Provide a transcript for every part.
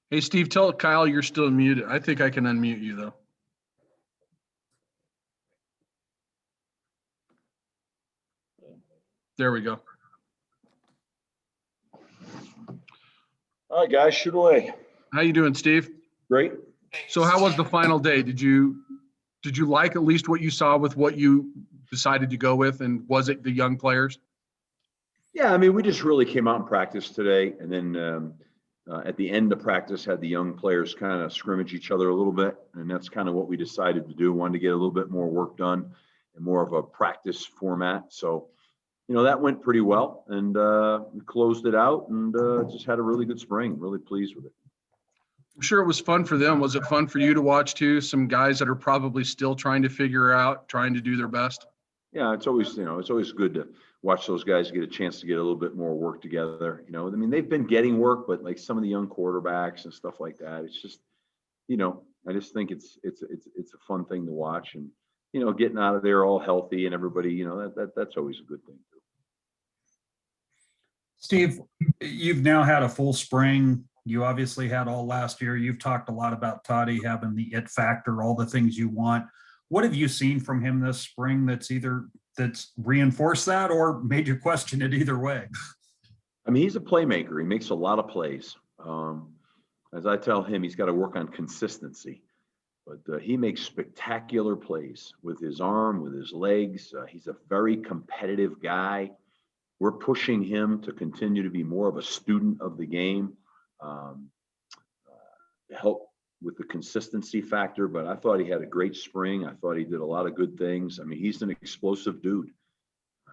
Hey, Steve, tell Kyle you're still muted. I think I can unmute you, though. There we go. All right, guys, shoot away. How you doing, Steve? Great. So how was the final day? Did you like at least what you saw with what you decided to go with? And was it the young players? Yeah, I mean, we just really came out and practiced today. And then at the end of practice, had the young players kind of scrimmage each other a little bit. And that's kind of what we decided to do. Wanted to get a little bit more work done and more of a practice format. So, that went pretty well. And we closed it out and just had a really good spring. Really pleased with it. I'm sure it was fun for them. Was it fun for you to watch too? Some guys that are probably still trying to figure out, trying to do their best. Yeah, it's always good to watch those guys get a chance to get a little bit more work together. I mean, they've been getting work, but like some of the young quarterbacks and stuff like that, it's just, I just think it's a fun thing to watch, and getting out of there all healthy and everybody, that's always a good thing too. Steve, you've now had a full spring. You obviously had all last year. You've talked a lot about Toddy having the it factor, all the things you want. What have you seen from him this spring that's reinforced that or made you question it either way? I mean, he's a playmaker. He makes a lot of plays. As I tell him, he's got to work on consistency. But he makes spectacular plays with his arm, with his legs. He's a very competitive guy. We're pushing him to continue to be more of a student of the game, help with the consistency factor. But I thought he had a great spring. I thought he did a lot of good things. I mean, he's an explosive dude.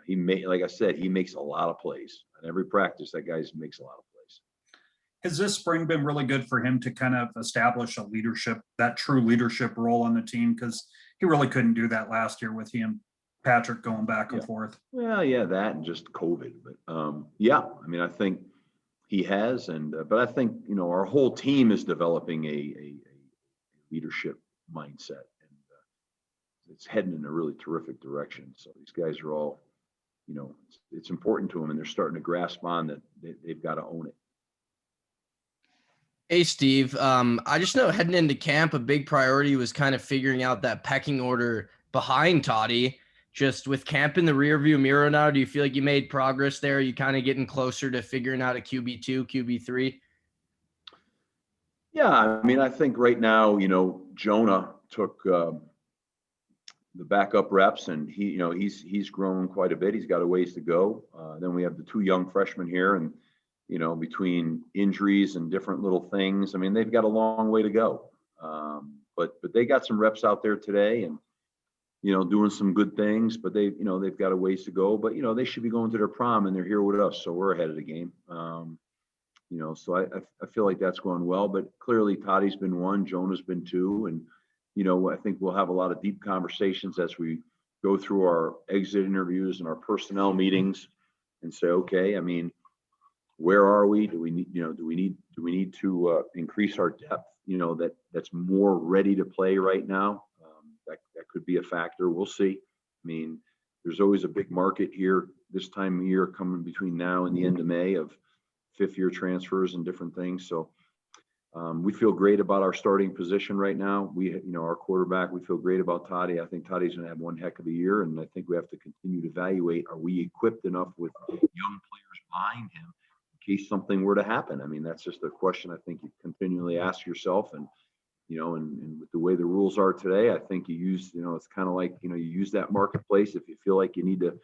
Like I said, he makes a lot of plays. At every practice, that guy makes a lot of plays. Has this spring been really good for him to kind of establish that true leadership role on the team? Because he really couldn't do that last year with he and Patrick going back and forth. Well, yeah, that and just COVID. But yeah, I mean, I think he has, but I think our whole team is developing a leadership mindset, and it's heading in a really terrific direction. So these guys are all, it's important to them, and they're starting to grasp on that they've got to own it. Hey, Steve. I just know heading into camp, a big priority was kind of figuring out that pecking order behind Toddy. Just with camp in the rearview mirror now, do you feel like you made progress there? Are you kind of getting closer to figuring out a QB2, QB3? Yeah, I mean, I think right now, Jonah took the backup reps, and he's grown quite a bit. He's got a ways to go. Then we have the two young freshmen here, and between injuries and different little things, I mean, they've got a long way to go. But they got some reps out there today, and doing some good things, but they've got a ways to go, but they should be going to their prom, and they're here with us. So we're ahead of the game. So I feel like that's going well, but clearly Toddy's been one, Jonah's been two. And, I think we'll have a lot of deep conversations as we go through our exit interviews and our personnel meetings and say, okay, I mean, where are we? Do we need to increase our depth, that's more ready to play right now? That could be a factor. We'll see. I mean, there's always a big market here this time of year coming between now and the end of May of fifth-year transfers and different things. So we feel great about our starting position right now. Our quarterback, we feel great about Toddy. I think Toddy's going to have one heck of a year, and I think we have to continue to evaluate, are we equipped enough with young players behind him in case something were to happen? I mean, that's just a question I think you continually ask yourself. And and with the way the rules are today, I think you use, it's kind of like, you use that marketplace. If you feel like you need to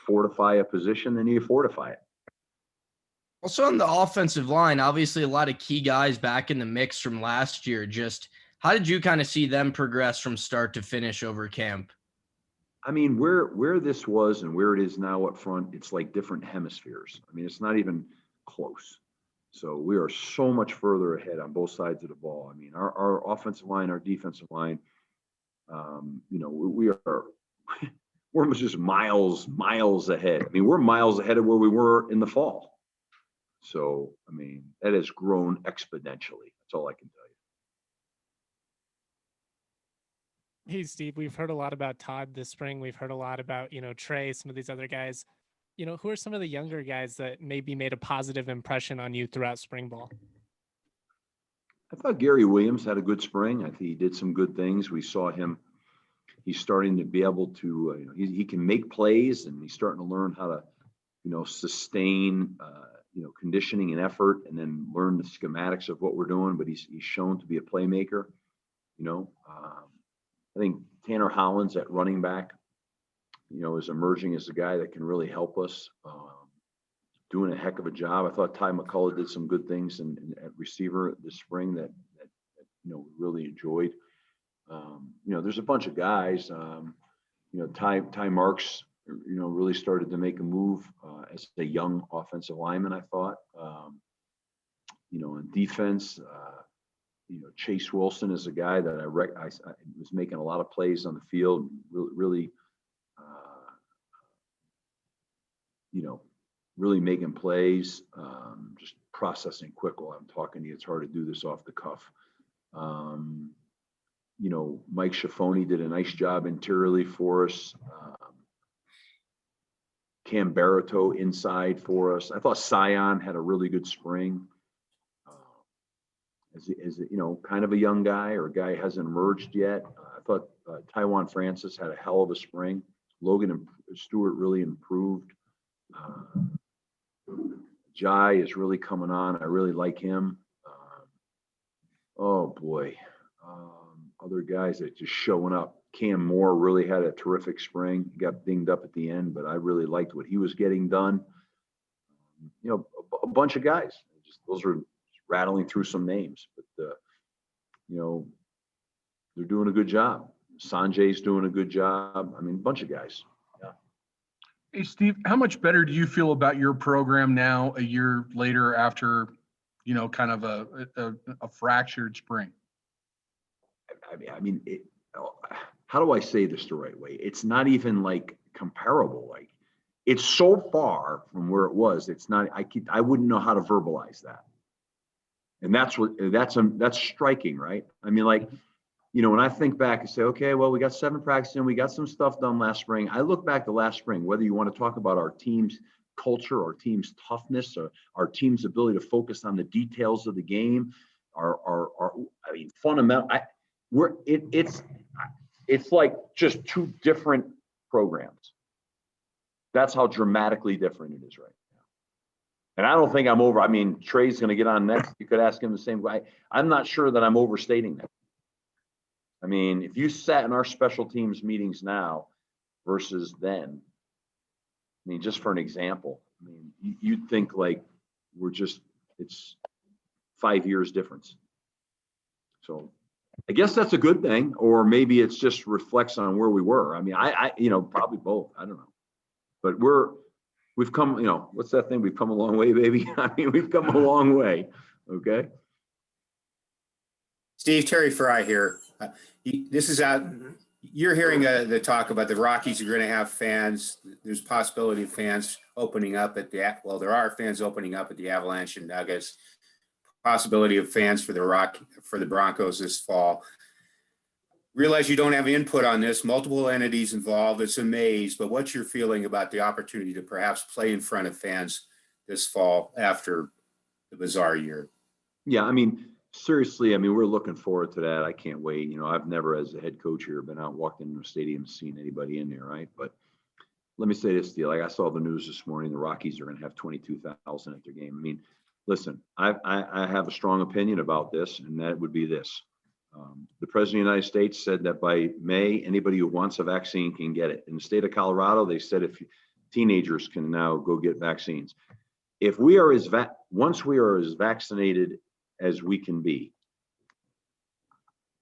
fortify a position, then you fortify it. Also on the offensive line, obviously a lot of key guys back in the mix from last year. Just how did you kind of see them progress from start to finish over camp? I mean, where this was and where it is now up front, it's like different hemispheres. I mean, it's not even close. So we are so much further ahead on both sides of the ball. I mean, our offensive line, our defensive line, we're just miles ahead. I mean, we're miles ahead of where we were in the fall. So, I mean, that has grown exponentially. That's all I can tell you. Hey, Steve, we've heard a lot about Todd this spring. We've heard a lot about, Trey, some of these other guys. Who are some of the younger guys that maybe made a positive impression on you throughout spring ball? I thought Gary Williams had a good spring. I think he did some good things. We saw him. He's starting to be able to, he can make plays, and he's starting to learn how to, sustain, conditioning and effort, and then learn the schematics of what we're doing. But he's shown to be a playmaker. I think Tanner Hollins at running back, is emerging as a guy that can really help us. Doing a heck of a job. I thought Ty McCullough did some good things at receiver this spring that really enjoyed. There's a bunch of guys. Ty Marks, really started to make a move as a young offensive lineman, I thought. In defense, Chase Wilson is a guy that I was making a lot of plays on the field, really making plays, just processing quick while I'm talking to you. It's hard to do this off the cuff. Mike Schiffoni did a nice job interiorly for us. Cam Barito inside for us. I thought Sion had a really good spring. Kind of a young guy, or a guy who hasn't emerged yet. I thought Taiwan Francis had a hell of a spring. Logan Stewart really improved. Jai is really coming on. I really like him. Oh boy. Other guys that just showing up. Cam Moore really had a terrific spring. He got dinged up at the end, but I really liked what he was getting done. A bunch of guys. Those are rattling through some names, but they're doing a good job. Sanjay's doing a good job. A bunch of guys. Hey, Steve, how much better do you feel about your program now, a year later, after, kind of a fractured spring? How do I say this the right way? It's not even like comparable. Like, it's so far from where it was. It's not. I wouldn't know how to verbalize that. And that's striking, right? When I think back and say, okay, well, we got 7 practices in, we got some stuff done last spring. I look back to last spring, whether you want to talk about our team's culture, our team's toughness, or our team's ability to focus on the details of the game, fundamental. It's like just 2 different programs. That's how dramatically different it is right now. And I don't think I'm over. Trey's going to get on next. You could ask him the same way. I'm not sure that I'm overstating that. If you sat in our special teams meetings now versus then, just for an example, you'd think like it's 5 years difference. So I guess that's a good thing, or maybe it's just reflects on where we were. Probably both. I don't know. But we've come, what's that thing? We've come a long way, baby. We've come a long way. Okay. Steve, Terry Fry here. This is out. You're hearing the talk about the Rockies are going to have fans. There's possibility of fans opening up at there are fans opening up at the Avalanche and Nuggets. Possibility of fans for the Broncos this fall. Realize you don't have input on this. Multiple entities involved. It's a maze. But what's your feeling about the opportunity to perhaps play in front of fans this fall after the bizarre year? Yeah, seriously, we're looking forward to that. I can't wait. I've never, as a head coach here, been out, walked into a stadium, seen anybody in there, right? But let me say this, deal. Like, I saw the news this morning, the Rockies are going to have 22,000 at their game. Listen, I have a strong opinion about this, and that would be this. The President of the United States said that by May, anybody who wants a vaccine can get it. In the state of Colorado, they said if teenagers can now go get vaccines. If we are once we are as vaccinated as we can be,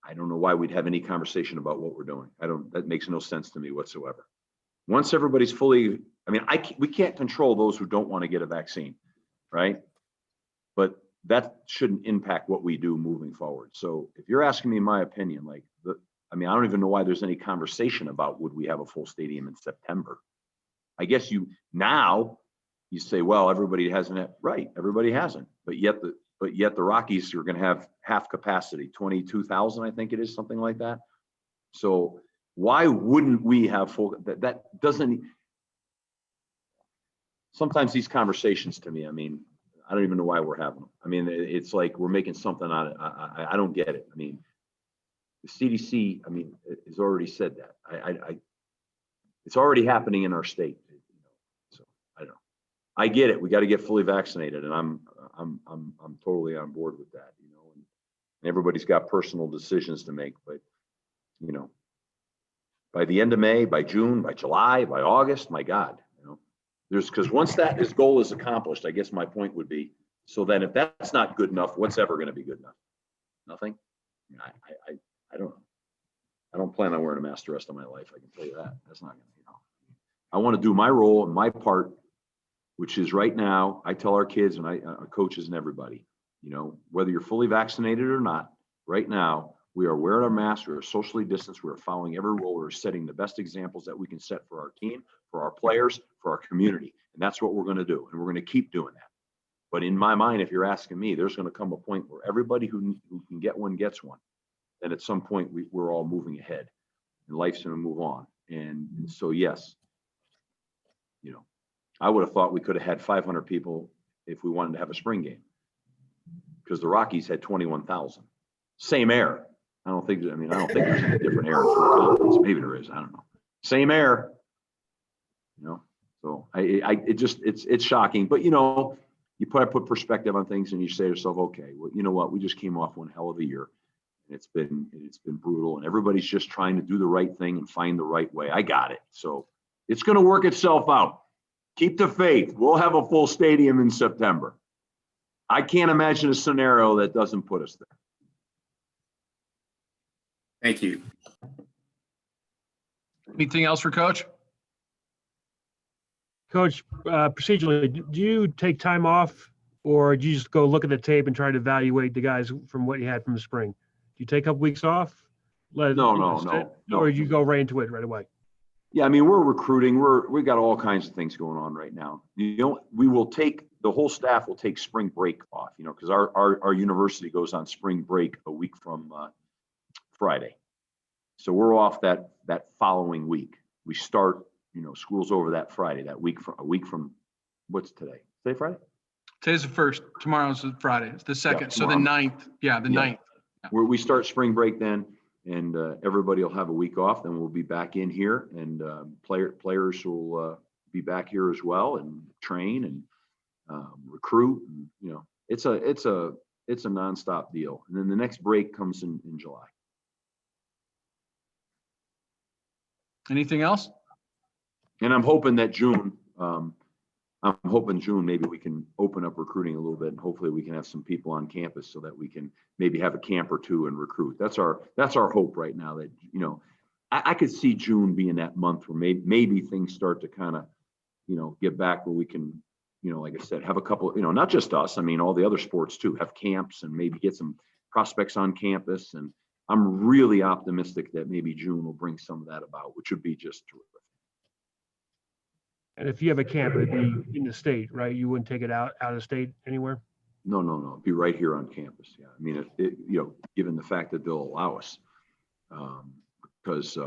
I don't know why we'd have any conversation about what we're doing. That makes no sense to me whatsoever. Once everybody's fully, we can't control those who don't want to get a vaccine, right? But that shouldn't impact what we do moving forward. So if you're asking me my opinion, I don't even know why there's any conversation about would we have a full stadium in September. I guess you say, well, everybody hasn't, right? Everybody hasn't, but yet the Rockies are going to have half capacity, 22,000, I think it is, something like that. So why wouldn't we have full? That doesn't. Sometimes these conversations to me, I don't even know why we're having them. I mean, it's like we're making something out of it. I don't get it. I mean, the CDC, I mean, has already said that. It's already happening in our state. So I don't know. I get it. We got to get fully vaccinated, and I'm totally on board with that. And everybody's got personal decisions to make, but by the end of May, by June, by July, by August, my God, because once this goal is accomplished, I guess my point would be, so then if that's not good enough, what's ever going to be good enough? Nothing. I don't know. I don't plan on wearing a mask the rest of my life. I can tell you that. That's not going to, I want to do my role and my part, which is right now, I tell our kids and our coaches and everybody, whether you're fully vaccinated or not, right now, we are wearing our masks, we are socially distanced, we are following every rule, we're setting the best examples that we can set for our team, for our players, for our community. And that's what we're going to do. And we're going to keep doing that. But in my mind, if you're asking me, there's going to come a point where everybody who can get one gets one. And at some point, we're all moving ahead and life's going to move on. And so, yes, I would have thought we could have had 500 people if we wanted to have a spring game, because the Rockies had 21,000. Same air. I don't think there's any different air in full confidence. Maybe there is. I don't know. Same air. So it's shocking. But you put perspective on things and you say to yourself, okay, well, you know what? We just came off one hell of a year. And it's been brutal, and everybody's just trying to do the right thing and find the right way. I got it. So it's going to work itself out. Keep the faith. We'll have a full stadium in September. I can't imagine a scenario that doesn't put us there. Thank you. Anything else for Coach? Coach, procedurally, do you take time off, or do you just go look at the tape and try to evaluate the guys from what you had from the spring? Do you take a couple weeks off? No. Or do you go right into it right away? Yeah, I mean, we're recruiting. We got all kinds of things going on right now. We will take, the whole staff will take spring break off, because our university goes on spring break a week from Friday. So we're off that following week. We start, school's over that Friday, a week from what's today? Today Friday? Today's the 1st. Tomorrow's the Friday. It's the 2nd. Yeah, so the 9th. Yeah, the 9th. Where we start spring break then, and everybody will have a week off. Then we'll be back in here, and players will be back here as well, and train and recruit. And, it's a nonstop deal. And then the next break comes in July. Anything else? And I'm hoping that June. Maybe we can open up recruiting a little bit, and hopefully we can have some people on campus so that we can maybe have a camp or two and recruit. That's our hope right now. That I could see June being that month where maybe things start to kind of get back where we can like I said, have a couple, not just us. I mean, all the other sports too, have camps and maybe get some prospects on campus. And I'm really optimistic that maybe June will bring some of that about, which would be just terrific. And if you have a camp, it'd be in the state, right? You wouldn't take it out of state anywhere? No. It'd be right here on campus. Yeah. I mean, given the fact that they'll allow us, because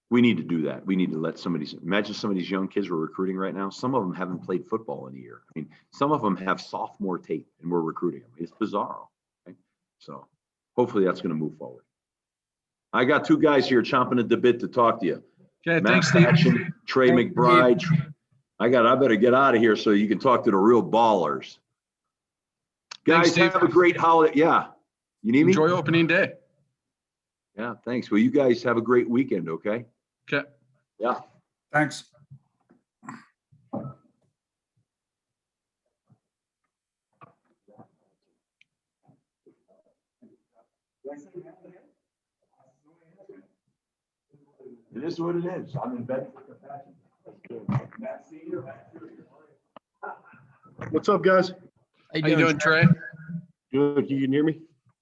we need to do that. We need to let imagine some of these young kids we're recruiting right now. Some of them haven't played football in a year. I mean, some of them have sophomore tape and we're recruiting them. It's bizarre. Okay? So hopefully that's going to move forward. I got two guys here chomping at the bit to talk to you. Okay, Matt thanks, Steve. Patchen, Trey McBride. I better get out of here so you can talk to the real ballers. Thanks, Guys, Steve. have a great holiday. Yeah. You need me? Enjoy opening day. Yeah, thanks. Well, you guys have a great weekend, okay? Okay. Yeah. Thanks. It is what it is. I'm in bed. What's up, guys? How you doing, Trey? Good. You can hear me?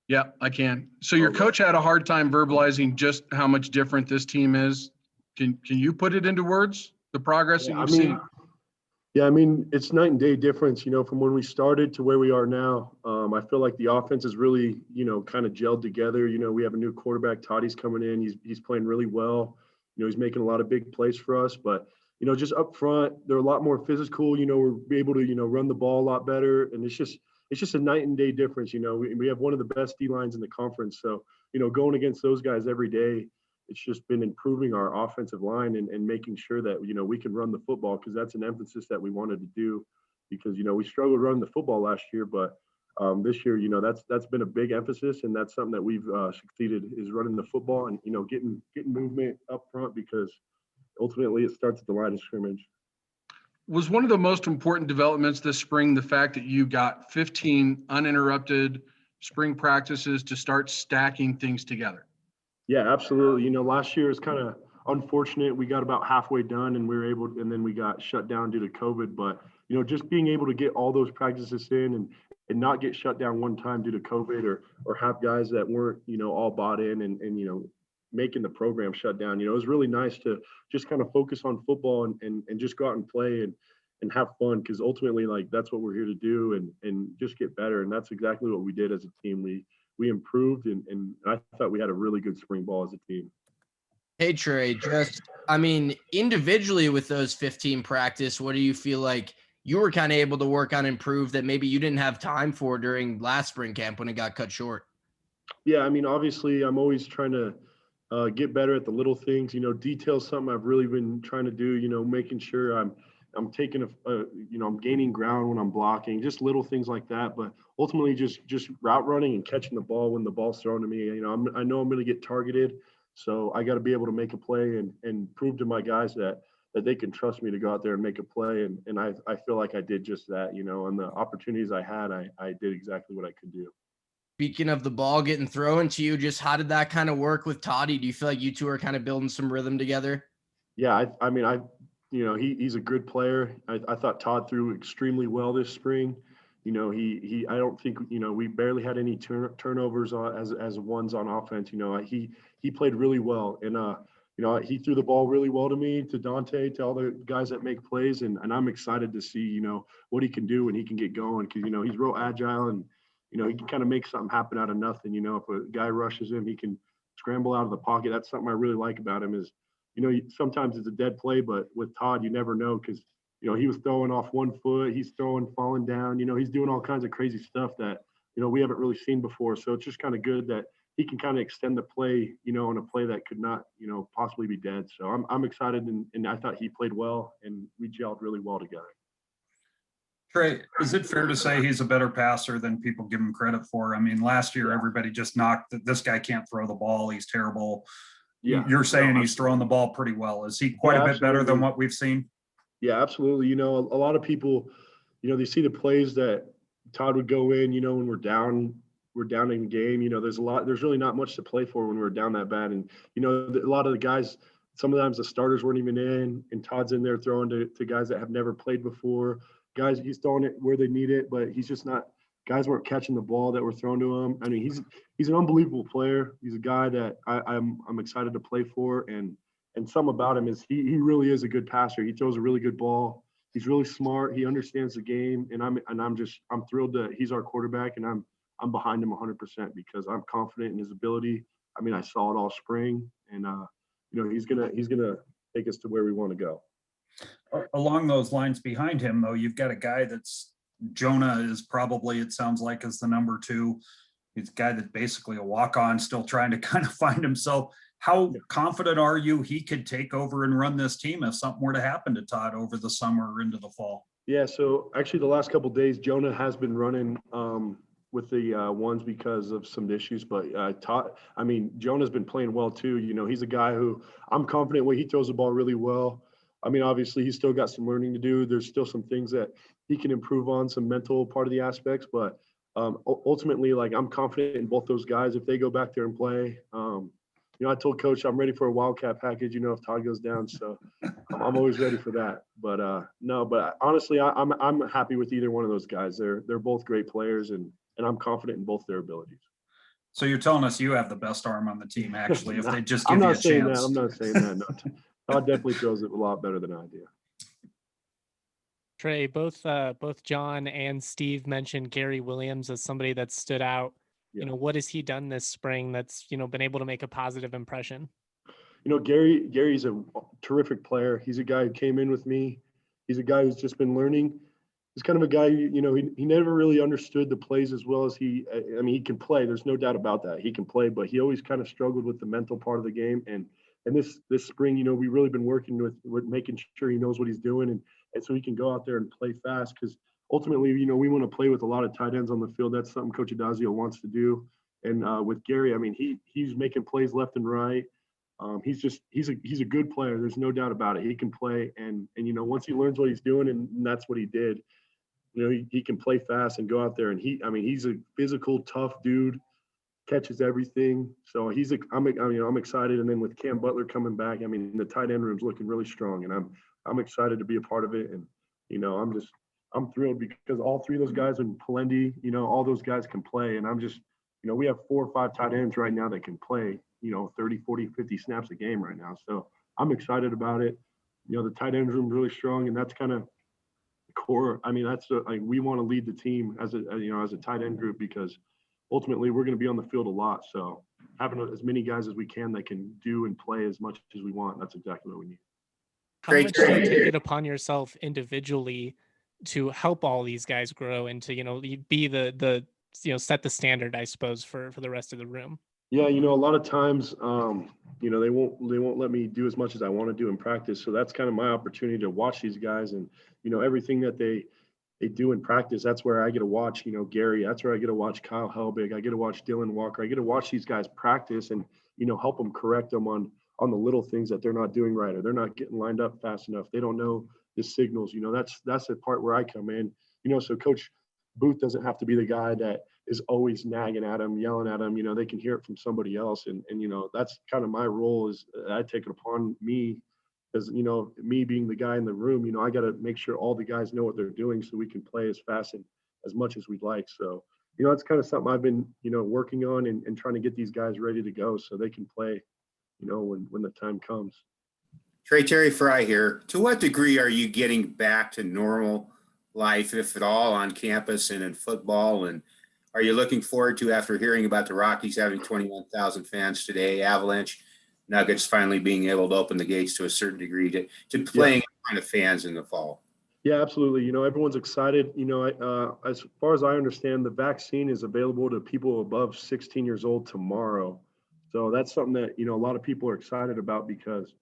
Yeah, I can. So your coach had a hard time verbalizing just how much different this team is. Can you put it into words, the progress that you've seen? Yeah, I mean, it's night and day difference, from when we started to where we are now. I feel like the offense is really, kind of gelled together. We have a new quarterback, Toddy's coming in. He's playing really well. He's making a lot of big plays for us. But just up front, they're a lot more physical. We're able to, run the ball a lot better. And it's just a night and day difference. We have one of the best D lines in the conference. So, going against those guys every day, it's just been improving our offensive line and making sure that, we can run the football, because that's an emphasis that we wanted to do, because, we struggled running the football last year, but this year, that's been a big emphasis, and that's something that we've succeeded, is running the football and, getting movement up front, because ultimately it starts at the line of scrimmage. Was one of the most important developments this spring the fact that you got 15 uninterrupted spring practices to start stacking things together? Yeah, absolutely. Last year is kind of unfortunate. We got about halfway done and and then we got shut down due to COVID. But, just being able to get all those practices in and not get shut down one time due to COVID, or have guys that weren't, all bought in and making the program shut down. It was really nice to just kind of focus on football and just go out and play and have fun, because ultimately, like, that's what we're here to do, and just get better. And that's exactly what we did as a team. We improved, and I thought we had a really good spring ball as a team. Hey, Trey, individually with those 15 practice, what do you feel like you were kind of able to work on, improve, that maybe you didn't have time for during last spring camp when it got cut short? Yeah, obviously, I'm always trying to get better at the little things. Detail's something I've really been trying to do. Making sure I'm taking I'm gaining ground when I'm blocking, just little things like that. But ultimately, just route running and catching the ball when the ball's thrown to me. I know I'm going to get targeted, so I got to be able to make a play and prove to my guys that they can trust me to go out there and make a play. And I feel like I did just that. On the opportunities I had, I did exactly what I could do. Speaking of the ball getting thrown to you, just how did that kind of work with Toddy? Do you feel like you two are kind of building some rhythm together? Yeah, he's a good player. I thought Todd threw extremely well this spring. I don't think, we barely had any turnovers as ones on offense. He played really well, and he threw the ball really well to me, to Dante, to all the guys that make plays, and I'm excited to see what he can do when he can get going, because he's real agile, and he can kind of make something happen out of nothing. If a guy rushes him, he can scramble out of the pocket. That's something I really like about him, is sometimes it's a dead play, but with Todd, you never know, because he was throwing off 1 foot, he's throwing, falling down, he's doing all kinds of crazy stuff that we haven't really seen before. So it's just kind of good that he can kind of extend the play, on a play that could not, possibly be dead. So I'm excited, and I thought he played well, and we gelled really well together. Trey, is it fair to say he's a better passer than people give him credit for? Last year, everybody just knocked that this guy can't throw the ball, he's terrible. Yeah, you're saying he's throwing the ball pretty well. Is he quite a bit better than what we've seen? Yeah, absolutely. A lot of people, they see the plays that Todd would go in, when we're down in game. There's really not much to play for when we're down that bad. And, a lot of the guys, sometimes the starters weren't even in, and Todd's in there throwing to guys that have never played before. Guys, he's throwing it where they need it, but he's just not. Guys weren't catching the ball that were thrown to him. He's an unbelievable player. He's a guy that I'm excited to play for, and some about him is he really is a good passer. He throws a really good ball. He's really smart. He understands the game, and I'm thrilled that he's our quarterback, and I'm behind him 100%, because I'm confident in his ability. I saw it all spring, and he's gonna take us to where we want to go. Along those lines, behind him, though, you've got a guy that's Jonah is probably, it sounds like, is the number 2. He's a guy that's basically a walk-on, still trying to kind of find himself. How confident are you he could take over and run this team if something were to happen to Todd over the summer or into the fall? Yeah, so actually the last couple of days, Jonah has been running with the ones because of some issues, but Todd, Jonah's been playing well too. He's a guy who I'm confident he throws the ball really well. Obviously he's still got some learning to do. There's still some things that he can improve on, some mental part of the aspects, but ultimately, I'm confident in both those guys if they go back there and play. I told Coach I'm ready for a Wildcat package, if Todd goes down. So I'm always ready for that. But but honestly, I'm happy with either one of those guys. They're both great players, and I'm confident in both their abilities. So you're telling us you have the best arm on the team, actually, if they just give I'm you not a saying chance. that. I'm not saying that. No, Todd definitely throws it a lot better than I do. Trey, both John and Steve mentioned Gary Williams as somebody that stood out. Yeah. What has he done this spring that's, been able to make a positive impression? Gary's a terrific player. He's a guy who came in with me. He's a guy who's just been learning. He's kind of a guy, he never really understood the plays as well as he can play. There's no doubt about that. He can play, but he always kind of struggled with the mental part of the game. And this spring, we've really been working with making sure he knows what he's doing and so he can go out there and play fast, because ultimately, we want to play with a lot of tight ends on the field. That's something Coach Adazio wants to do. And with Gary, he's making plays left and right. He's a good player. There's no doubt about it. He can play, and once he learns what he's doing, and that's what he did. He can play fast and go out there, and he's a physical, tough dude, catches everything. So I'm excited. And then with Cam Butler coming back, the tight end room's looking really strong, and I'm excited to be a part of it. And I'm thrilled because all three of those guys, and Palendi, all those guys can play, and I'm just, we have 4 or 5 tight ends right now that can play, 30, 40, 50 snaps a game right now. So I'm excited about it. The tight end room really strong, and that's kind of core. That's we want to lead the team as a tight end group, because ultimately we're going to be on the field a lot. So having as many guys as we can that can do and play as much as we want, that's exactly what we need. How much do you take it upon yourself individually to help all these guys grow and to, be the set the standard, I suppose, for the rest of the room? Yeah, a lot of times, they won't let me do as much as I want to do in practice. So that's kind of my opportunity to watch these guys, and everything that they do in practice. That's where I get to watch, Gary. That's where I get to watch Kyle Helbig. I get to watch Dylan Walker. I get to watch these guys practice and help them, correct them on the little things that they're not doing right, or they're not getting lined up fast enough. They don't know the signals. That's the part where I come in. So Coach Booth doesn't have to be the guy that is always nagging at them, yelling at them. They can hear it from somebody else. And that's kind of my role, is I take it upon me as, me being the guy in the room, I got to make sure all the guys know what they're doing so we can play as fast and as much as we'd like. So, it's kind of something I've been, working on and trying to get these guys ready to go so they can play, when the time comes. Trey, Terry Fry here. To what degree are you getting back to normal life, if at all, on campus and in football? And are you looking forward to, after hearing about the Rockies having 21,000 fans today, Avalanche, Nuggets finally being able to open the gates to a certain degree to playing in front of fans in the fall? Yeah, absolutely. Everyone's excited. As far as I understand, the vaccine is available to people above 16 years old tomorrow. So that's something that, a lot of people are excited about, because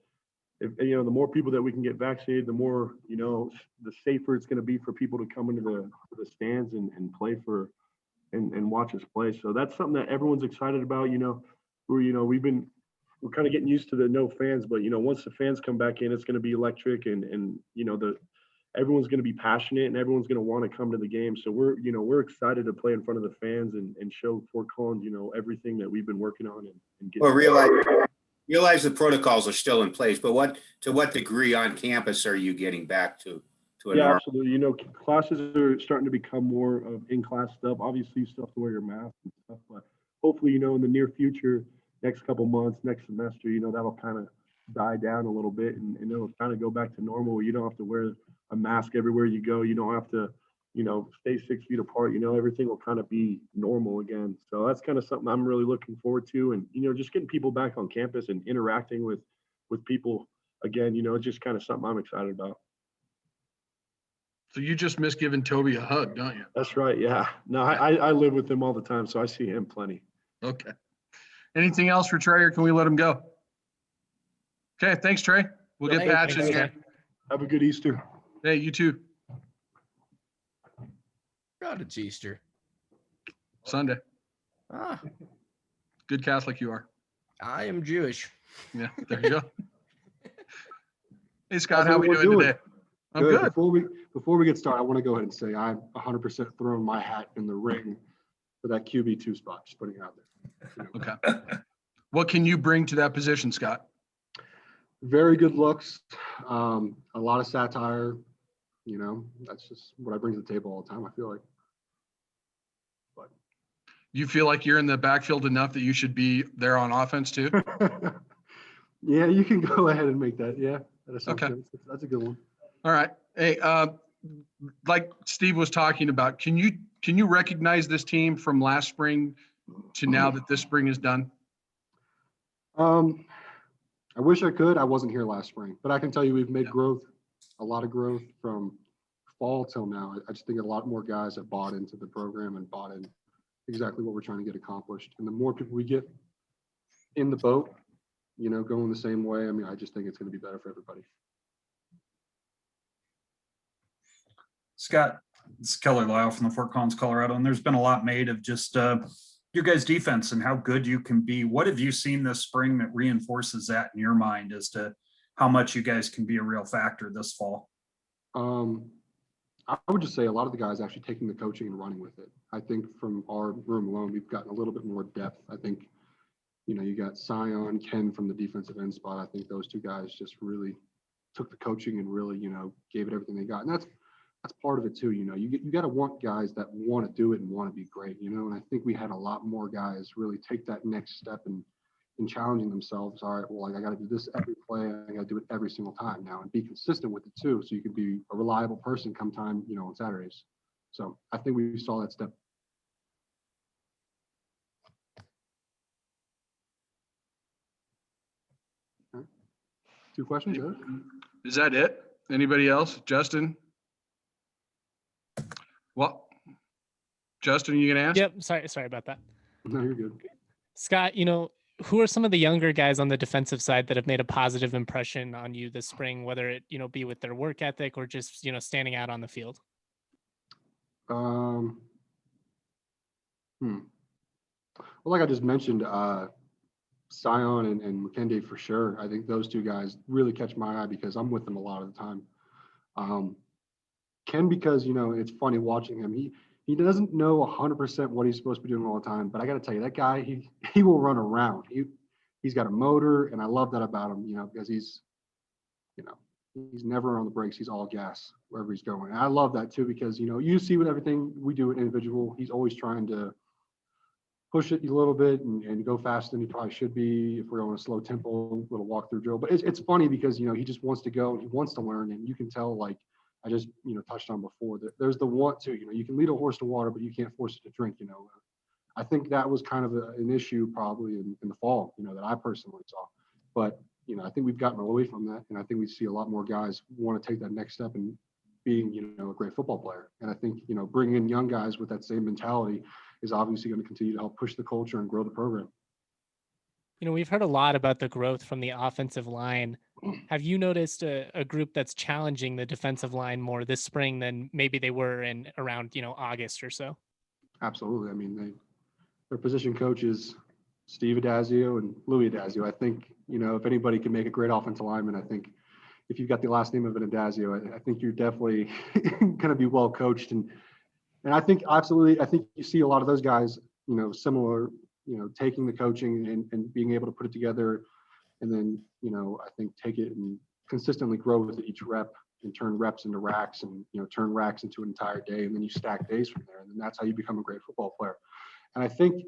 if, the more people that we can get vaccinated, the more, the safer it's going to be for people to come into the stands and play and watch us play. So that's something that everyone's excited about. We're kind of getting used to the no fans, but once the fans come back in, it's going to be electric, and everyone's going to be passionate, and everyone's going to want to come to the game. So we're excited to play in front of the fans and show Fort Collins, everything that we've been working on and get. Well, realize the protocols are still in place, but to what degree on campus are you getting back to a normal? Absolutely. Classes are starting to become more of in-class stuff. Obviously, you still have to wear your mask and stuff, but hopefully, in the near future, next couple months, next semester, that'll kind of die down a little bit, and it'll kind of go back to normal. You don't have to wear a mask everywhere you go. You don't have to, stay 6 feet apart. Everything will kind of be normal again. So that's kind of something I'm really looking forward to. And, just getting people back on campus and interacting with people again, it's just kind of something I'm excited about. So you just miss giving Toby a hug, don't you? That's right. Yeah. No, I live with him all the time, so I see him plenty. Okay. Anything else for Trey, or can we let him go? Okay. Thanks, Trey. We'll get Patch in here. Have a good Easter. Hey, you too. God, it's Easter. Sunday. Ah, Good Catholic you are. I am Jewish. Yeah, there you go. Hey, Scott, how we doing today? I'm good. Before we get started, I want to go ahead and say I'm 100% throwing my hat in the ring for that QB2 spot. Just putting it out there. Okay. What can you bring to that position, Scott? Very good looks, a lot of satire. That's just what I bring to the table all the time, I feel like. But You feel like you're in the backfield enough that you should be there on offense too? yeah, you can go ahead and make that. Yeah, Okay. That's a good one. All right. Hey, like Steve was talking about, can you recognize this team from last spring to now that this spring is done? I wish I could. I wasn't here last spring, but I can tell you we've made Yeah. growth, a lot of growth from fall till now. I just think a lot more guys have bought into the program and bought in exactly what we're trying to get accomplished. And the more people we get in the boat, going the same way, I mean, I just think it's going to be better for everybody. Scott, it's Keller Lyle from the Fort Collins, Colorado, and there's been a lot made of just your guys' defense and how good you can be. What have you seen this spring that reinforces that in your mind as to how much you guys can be a real factor this fall? I would just say a lot of the guys actually taking the coaching and running with it. I think from our room alone, we've gotten a little bit more depth. I think, you got Sion, Ken from the defensive end spot. I think those two guys just really took the coaching and really, gave it everything they got. And that's part of it too. You got to want guys that want to do it and want to be great, and I think we had a lot more guys really take that next step and challenging themselves. All right, well, I got to do this every play. I got to do it every single time now and be consistent with it too. So you can be a reliable person come time, on Saturdays. So I think we saw that step. Okay. 2 questions, Eric? Is that it? Anybody else? Justin? Well, Justin, you gonna ask? Yep. Sorry about that. No, you're good. Scott, who are some of the younger guys on the defensive side that have made a positive impression on you this spring, whether it, be with their work ethic or just, standing out on the field? Well, like I just mentioned, Sion and McKenday for sure. I think those two guys really catch my eye because I'm with them a lot of the time. Ken, because, it's funny watching him. He doesn't know 100% what he's supposed to be doing all the time, but I got to tell you, that guy, he will run around. He's got a motor, and I love that about him, because he's never on the brakes. He's all gas wherever he's going. And I love that too, because, you see with everything we do at individual, he's always trying to push it a little bit and go faster than he probably should be if we're on a slow tempo, little walkthrough drill. But it's funny because, he just wants to go and he wants to learn, and you can tell, like I just, touched on before, that there's the want to, you can lead a horse to water, but you can't force it to drink, I think that was kind of an issue probably in the fall, that I personally saw. But, I think we've gotten away from that. And I think we see a lot more guys want to take that next step and being, a great football player. And I think, bringing in young guys with that same mentality is obviously going to continue to help push the culture and grow the program. We've heard a lot about the growth from the offensive line. Have you noticed a group that's challenging the defensive line more this spring than maybe they were in around, August or so? Absolutely. I mean, their position coaches, Steve Adazio and Louis Adazio. I think, if anybody can make a great offensive lineman, I think if you've got the last name of an Adazio, I think you're definitely going to be well coached. And I think absolutely, I think you see a lot of those guys, similar, taking the coaching and being able to put it together. And then, I think take it and consistently grow with each rep and turn reps into racks and, turn racks into an entire day. And then you stack days from there. And then that's how you become a great football player. And I think,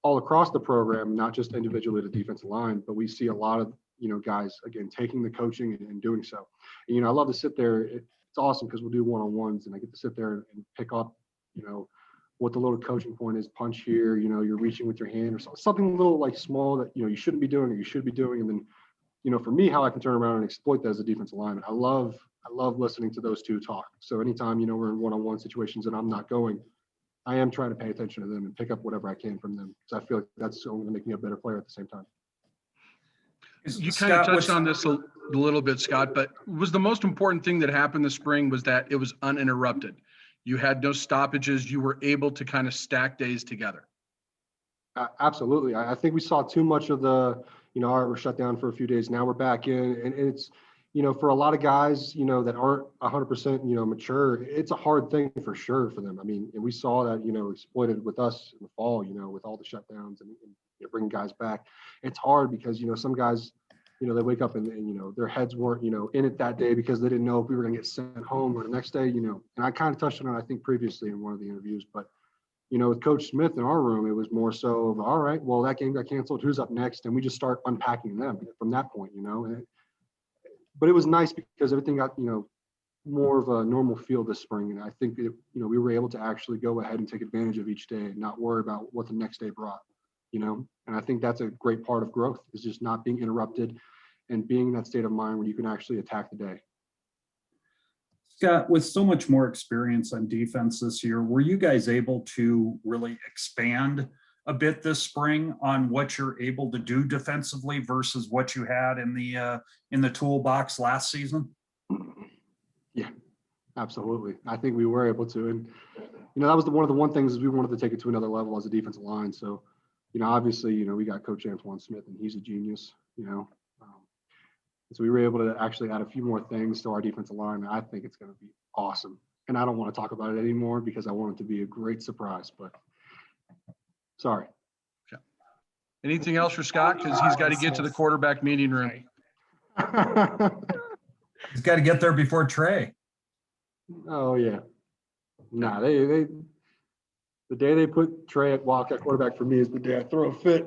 all across the program, not just individually the defensive line, but we see a lot of, guys, again, taking the coaching and doing so. And, I love to sit there. It's awesome because we'll do one-on-ones and I get to sit there and pick up, what the little coaching point is, punch here, you're reaching with your hand or something a little like small that, you shouldn't be doing or you should be doing. And then, for me, how I can turn around and exploit that as a defensive lineman. I love listening to those two talk. So anytime, we're in one-on-one situations and I'm not going, I am trying to pay attention to them and pick up whatever I can from them because I feel like that's going to make me a better player at the same time. You kind of touched on this a little bit, Scott, but was the most important thing that happened this spring was that it was uninterrupted. You had no stoppages. You were able to kind of stack days together. Absolutely. I think we saw too much of the, all right, we're shut down for a few days. Now we're back in. And it's, for a lot of guys, that aren't 100%, mature, it's a hard thing for sure for them. I mean, and we saw that, exploited with us in the fall, with all the shutdowns and bringing guys back. It's hard because, some guys, they wake up and their heads weren't, in it that day because they didn't know if we were going to get sent home or the next day, and I kind of touched on it, I think previously in one of the interviews, but, with Coach Smith in our room, it was more so of, all right, well, that game got canceled. Who's up next? And we just start unpacking them from that point, but it was nice because everything got, more of a normal feel this spring. And I think, we were able to actually go ahead and take advantage of each day and not worry about what the next day brought. And I think that's a great part of growth, is just not being interrupted and being in that state of mind where you can actually attack the day. Scott, with so much more experience on defense this year, were you guys able to really expand a bit this spring on what you're able to do defensively versus what you had in the toolbox last season? Yeah, absolutely. I think we were able to, and that was one of the things is we wanted to take it to another level as a defensive line. So, obviously, we got Coach Antoine Smith, and he's a genius. So we were able to actually add a few more things to our defensive line. And I think it's going to be awesome. And I don't want to talk about it anymore because I want it to be a great surprise. But sorry. Okay. Anything else for Scott? Because he's got to get to the quarterback meeting room. He's got to get there before Trey. Oh yeah. Nah, they the day they put Trey at Wildcat quarterback for me is the day I throw a fit.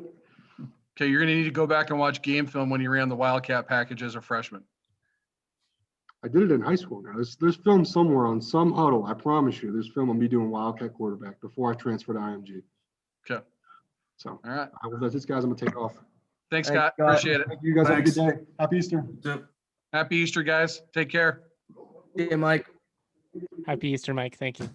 Okay, you're going to need to go back and watch game film when you ran the Wildcat package as a freshman. I did it in high school now. There's film somewhere on some huddle. I promise you, there's film on me doing Wildcat quarterback before I transferred to IMG. Okay. So, all right. That's it, guys. I'm going to take off. Thanks, Scott. Appreciate it. You guys Thanks. have a good day. Happy Easter. Happy Easter, guys. Take care. Yeah, Mike. Happy Easter, Mike. Thank you.